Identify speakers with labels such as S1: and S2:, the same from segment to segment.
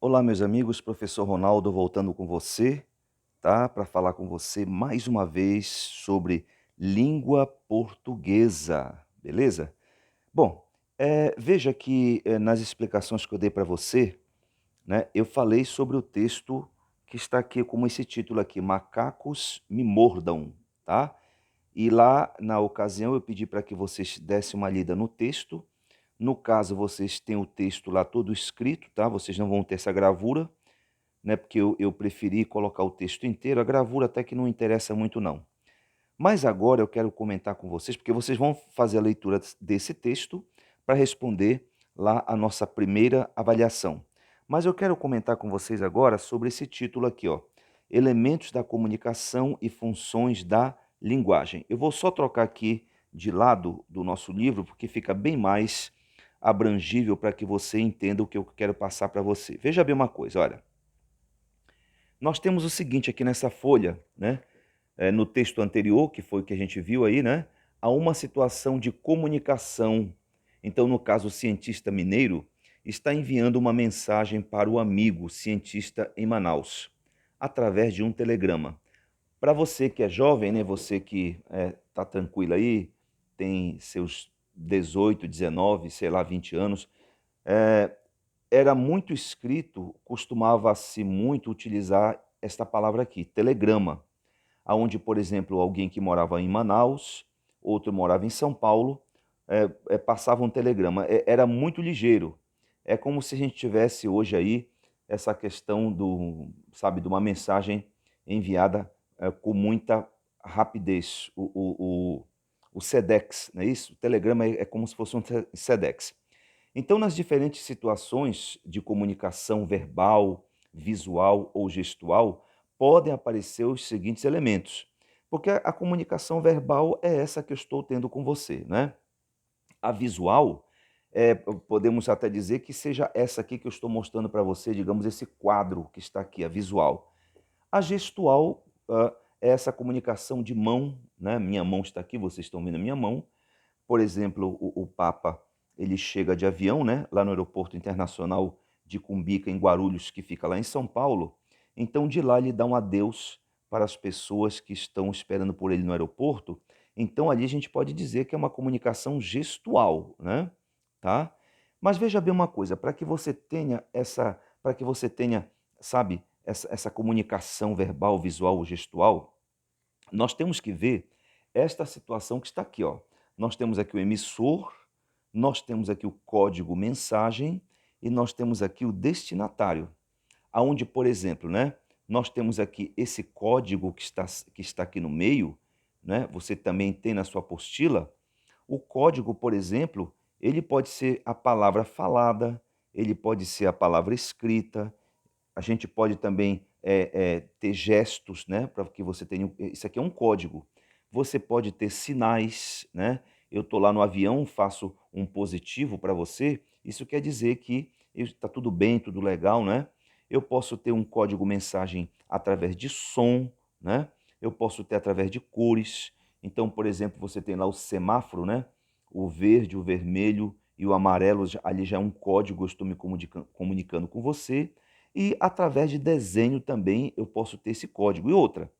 S1: Olá, meus amigos, professor Ronaldo voltando com você, tá? Para falar com você mais uma vez sobre língua portuguesa, beleza? Bom, veja que nas explicações que eu dei para você, né, eu falei sobre o texto que está aqui como esse título aqui, Macacos me mordam, tá? E lá na ocasião eu pedi para que vocês dessem uma lida no texto. No caso, vocês têm o texto lá todo escrito, tá? Vocês não vão ter essa gravura, né, porque eu preferi colocar o texto inteiro, a gravura até que não interessa muito não. Mas agora eu quero comentar com vocês, porque vocês vão fazer a leitura desse texto para responder lá a nossa primeira avaliação. Mas eu quero comentar com vocês agora sobre esse título aqui, ó, Elementos da comunicação e funções da linguagem. Eu vou só trocar aqui de lado do nosso livro, porque fica bem mais abrangível para que você entenda o que eu quero passar para você. Veja bem uma coisa, olha. Nós temos o seguinte aqui nessa folha, né? No texto anterior, que foi o que a gente viu aí, né? Há uma situação de comunicação. Então, no caso, o cientista mineiro está enviando uma mensagem para o amigo cientista em Manaus, através de um telegrama. Para você que é jovem, né? Você que está tranquilo aí, tem seus 18, 19, sei lá, 20 anos, é, era muito escrito, costumava-se muito utilizar esta palavra aqui, telegrama, aonde, por exemplo, alguém que morava em Manaus, outro morava em São Paulo, passava um telegrama. Era muito ligeiro. É como se a gente tivesse hoje aí essa questão do, sabe, de uma mensagem enviada com muita rapidez. O SEDEX, não é isso? O telegrama é como se fosse um SEDEX. Então, nas diferentes situações de comunicação verbal, visual ou gestual, podem aparecer os seguintes elementos. Porque a comunicação verbal é essa que eu estou tendo com você, né? A visual, podemos até dizer que seja essa aqui que eu estou mostrando para você, digamos, esse quadro que está aqui, a visual. A gestual é essa comunicação de mão, né? Minha mão está aqui, vocês estão vendo a minha mão. Por exemplo, o Papa, ele chega de avião, né, lá no aeroporto internacional de Cumbica, em Guarulhos, que fica lá em São Paulo. Então, de lá ele dá um adeus para as pessoas que estão esperando por ele no aeroporto. Então, ali a gente pode dizer que é uma comunicação gestual, né? Tá? Mas veja bem uma coisa, para que você tenha, sabe, essa comunicação verbal, visual ou gestual, nós temos que ver esta situação que está aqui, ó. Nós temos aqui o emissor, nós temos aqui o código mensagem e nós temos aqui o destinatário. Aonde, por exemplo, né, nós temos aqui esse código que está aqui no meio, né? Você também tem na sua apostila. O código, por exemplo, ele pode ser a palavra falada, ele pode ser a palavra escrita, a gente pode também ter gestos, né, para que você tenha. Isso aqui é um código. Você pode ter sinais, né? Eu estou lá no avião, faço um positivo para você. Isso quer dizer que está tudo bem, tudo legal, né? Eu posso ter um código mensagem através de som, né? Eu posso ter através de cores. Então, por exemplo, você tem lá o semáforo, né? O verde, o vermelho e o amarelo, ali já é um código, eu estou me comunicando com você. E através de desenho também eu posso ter esse código. E outra,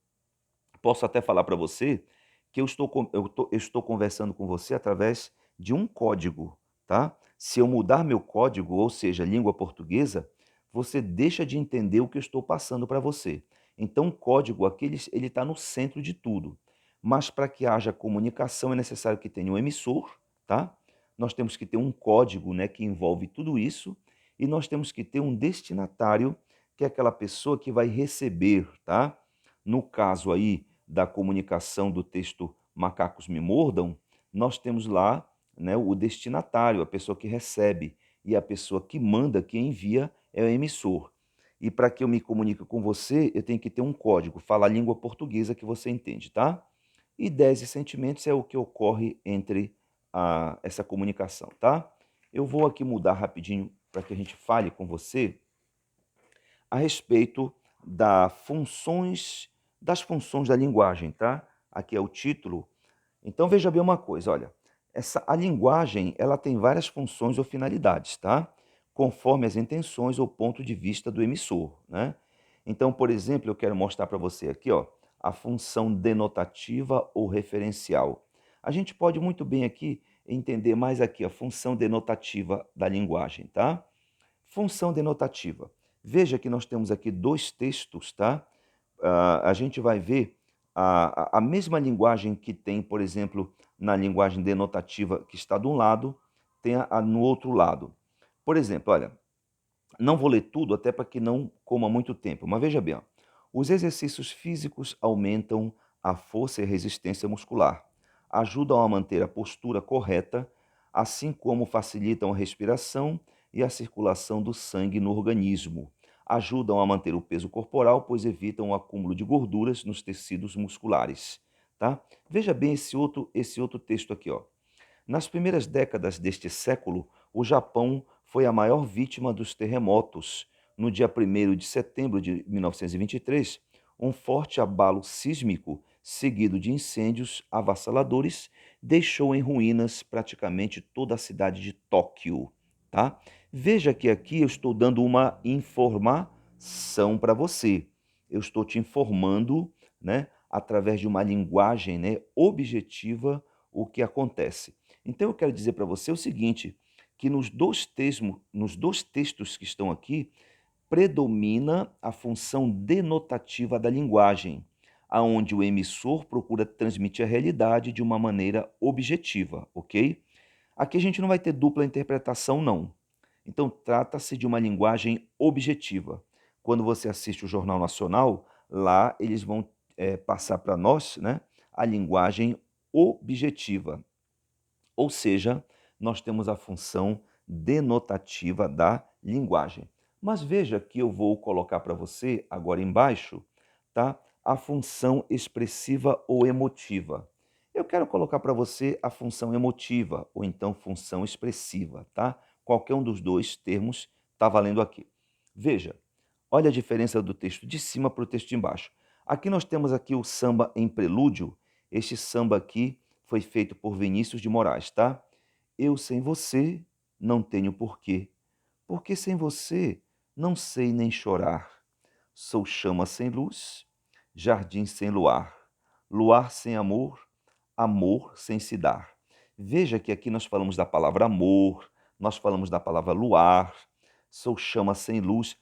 S1: posso até falar para você que eu estou conversando com você através de um código, tá? Se eu mudar meu código, ou seja, língua portuguesa, você deixa de entender o que eu estou passando para você. Então, o código aqui, ele está no centro de tudo. Mas para que haja comunicação é necessário que tenha um emissor, tá? Nós temos que ter um código, né, que envolve tudo isso, e nós temos que ter um destinatário, que é aquela pessoa que vai receber, tá? No caso aí da comunicação do texto Macacos me mordam, nós temos lá, né, o destinatário, a pessoa que recebe, e a pessoa que manda, que envia, é o emissor. E para que eu me comunique com você, eu tenho que ter um código, fala a língua portuguesa que você entende, tá? Ideias e sentimentos é o que ocorre entre essa comunicação, tá? Eu vou aqui mudar rapidinho para que a gente fale com você a respeito das funções da linguagem, tá? Aqui é o título. Então veja bem uma coisa, olha, a linguagem, ela tem várias funções ou finalidades, tá? conforme as intenções ou ponto de vista do emissor, né? Então, por exemplo, eu quero mostrar para você aqui, ó, a função denotativa ou referencial. A gente pode muito bem aqui entender mais aqui a função denotativa da linguagem, tá? Função denotativa. Veja que nós temos aqui dois textos, tá? A gente vai ver a mesma linguagem que tem, por exemplo, na linguagem denotativa que está de um lado, tem no outro lado. Por exemplo, olha, não vou ler tudo até para que não coma muito tempo, mas veja bem, ó, os exercícios físicos aumentam a força e resistência muscular, ajudam a manter a postura correta, assim como facilitam a respiração e a circulação do sangue no organismo. Ajudam a manter o peso corporal, pois evitam o acúmulo de gorduras nos tecidos musculares. Tá? Veja bem esse outro texto aqui, ó. Nas primeiras décadas deste século, o Japão foi a maior vítima dos terremotos. No dia 1º de setembro de 1923, um forte abalo sísmico, seguido de incêndios avassaladores, deixou em ruínas praticamente toda a cidade de Tóquio. Tá? Veja que aqui eu estou dando uma informação para você. Eu estou te informando, né, através de uma linguagem, né, objetiva, o que acontece. Então eu quero dizer para você o seguinte, que nos dois textos que estão aqui, predomina a função denotativa da linguagem, aonde o emissor procura transmitir a realidade de uma maneira objetiva, ok? Aqui a gente não vai ter dupla interpretação, não. Então trata-se de uma linguagem objetiva. Quando você assiste o Jornal Nacional, lá eles vão passar para nós, né, a linguagem objetiva. Ou seja, nós temos a função denotativa da linguagem. Mas veja que eu vou colocar para você agora embaixo, tá? A função expressiva ou emotiva. Eu quero colocar para você a função emotiva ou então função expressiva, tá? Qualquer um dos dois termos está valendo aqui. Veja, olha a diferença do texto de cima para o texto de embaixo. Aqui nós temos aqui o samba em prelúdio. Este samba aqui foi feito por Vinícius de Moraes, tá? Eu sem você não tenho porquê, porque sem você não sei nem chorar. Sou chama sem luz, jardim sem luar, luar sem amor, amor sem se dar. Veja que aqui nós falamos da palavra amor, nós falamos da palavra luar, sou chama sem luz.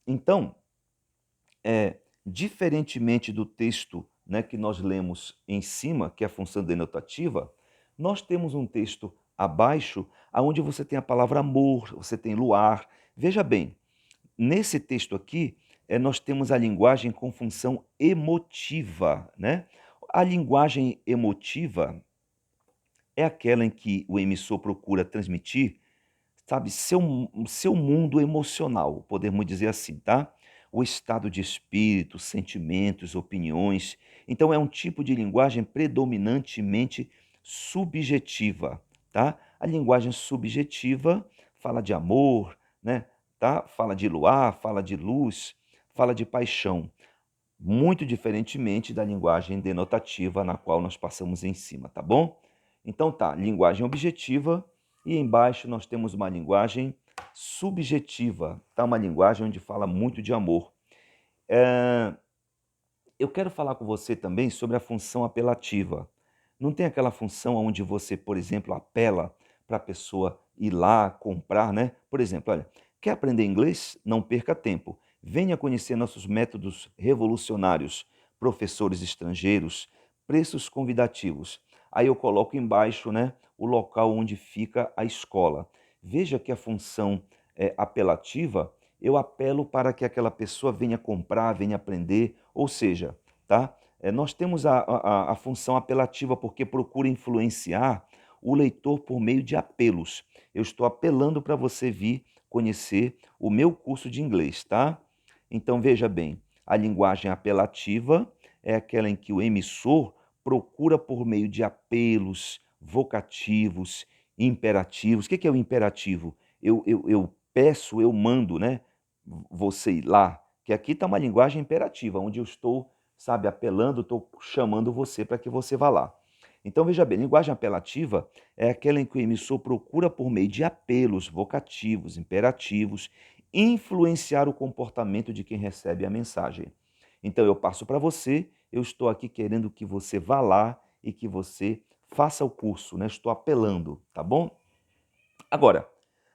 S1: Então, diferentemente do texto, né, que nós lemos em cima, que é a função denotativa, nós temos um texto abaixo, onde você tem a palavra amor, você tem luar. Veja bem, nesse texto aqui, nós temos a linguagem com função emotiva, né? A linguagem emotiva é aquela em que o emissor procura transmitir, sabe, seu mundo emocional, podemos dizer assim, tá? O estado de espírito, sentimentos, opiniões. Então é um tipo de linguagem predominantemente subjetiva, tá? A linguagem subjetiva fala de amor, né? Tá? Fala de luar, fala de luz, fala de paixão, muito diferentemente da linguagem denotativa na qual nós passamos em cima, tá bom? Então tá, linguagem objetiva e embaixo nós temos uma linguagem subjetiva, tá? Uma linguagem onde fala muito de amor. Eu quero falar com você também sobre a função apelativa. Não tem aquela função onde você, por exemplo, apela para a pessoa ir lá comprar, né? Por exemplo, olha, quer aprender inglês? Não perca tempo. Venha conhecer nossos métodos revolucionários, professores estrangeiros, preços convidativos. Aí eu coloco embaixo, né, o local onde fica a escola. Veja que a função apelativa, eu apelo para que aquela pessoa venha comprar, venha aprender, ou seja, tá? Nós temos a função apelativa porque procura influenciar o leitor por meio de apelos. Eu estou apelando para você vir conhecer o meu curso de inglês, tá? Então veja bem, a linguagem apelativa é aquela em que o emissor procura por meio de apelos, vocativos, imperativos. O que é o imperativo? Eu peço, eu mando, né? Você ir lá, que aqui está uma linguagem imperativa, onde eu estou, sabe, apelando, estou chamando você para que você vá lá. Então, veja bem, linguagem apelativa é aquela em que o emissor procura, por meio de apelos vocativos, imperativos, influenciar o comportamento de quem recebe a mensagem. Então, eu passo para você, eu estou aqui querendo que você vá lá e que você faça o curso, né? Estou apelando, tá bom? Agora,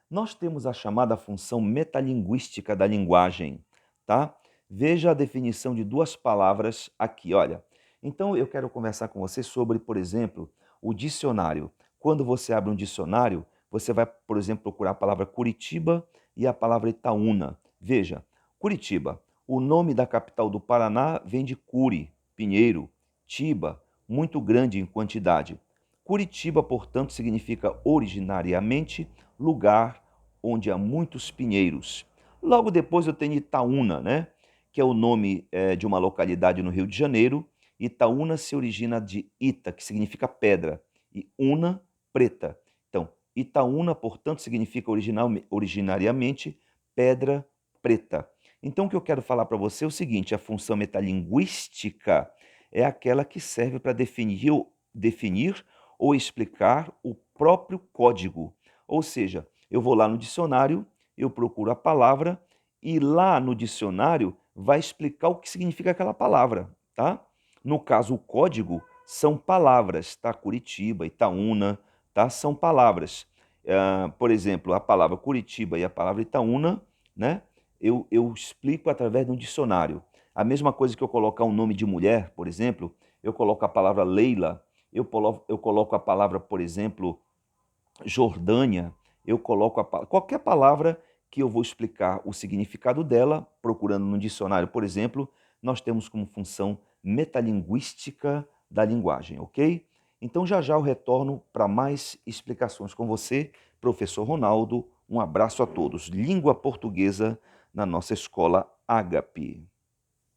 S1: nós temos a chamada função metalinguística da linguagem, tá? Veja a definição de duas palavras aqui, olha. Então eu quero conversar com você sobre, por exemplo, o dicionário. Quando você abre um dicionário, você vai, por exemplo, procurar a palavra Curitiba e a palavra Itaúna. Veja, Curitiba, o nome da capital do Paraná vem de Curi, pinheiro, Tiba, muito grande em quantidade. Curitiba, portanto, significa originariamente lugar onde há muitos pinheiros. Logo depois eu tenho Itaúna, né? Que é o nome de uma localidade no Rio de Janeiro. Itaúna se origina de Ita, que significa pedra, e Una, preta. Então, Itaúna, portanto, significa originariamente pedra preta. Então, o que eu quero falar para você é o seguinte: a função metalinguística é aquela que serve para definir ou explicar o próprio código. Ou seja, eu vou lá no dicionário, eu procuro a palavra e lá no dicionário vai explicar o que significa aquela palavra, tá? No caso, o código são palavras, tá? Curitiba, Itaúna, tá? São palavras. Por exemplo, a palavra Curitiba e a palavra Itaúna, né? Eu explico através de um dicionário. A mesma coisa que eu colocar um nome de mulher, por exemplo, eu coloco a palavra Leila, eu coloco a palavra, por exemplo, Jordânia, eu coloco qualquer palavra que eu vou explicar o significado dela, procurando no dicionário, por exemplo, nós temos como função metalinguística da linguagem, ok? Então já já eu retorno para mais explicações com você, professor Ronaldo. Um abraço a todos. Língua portuguesa na nossa escola Ágape.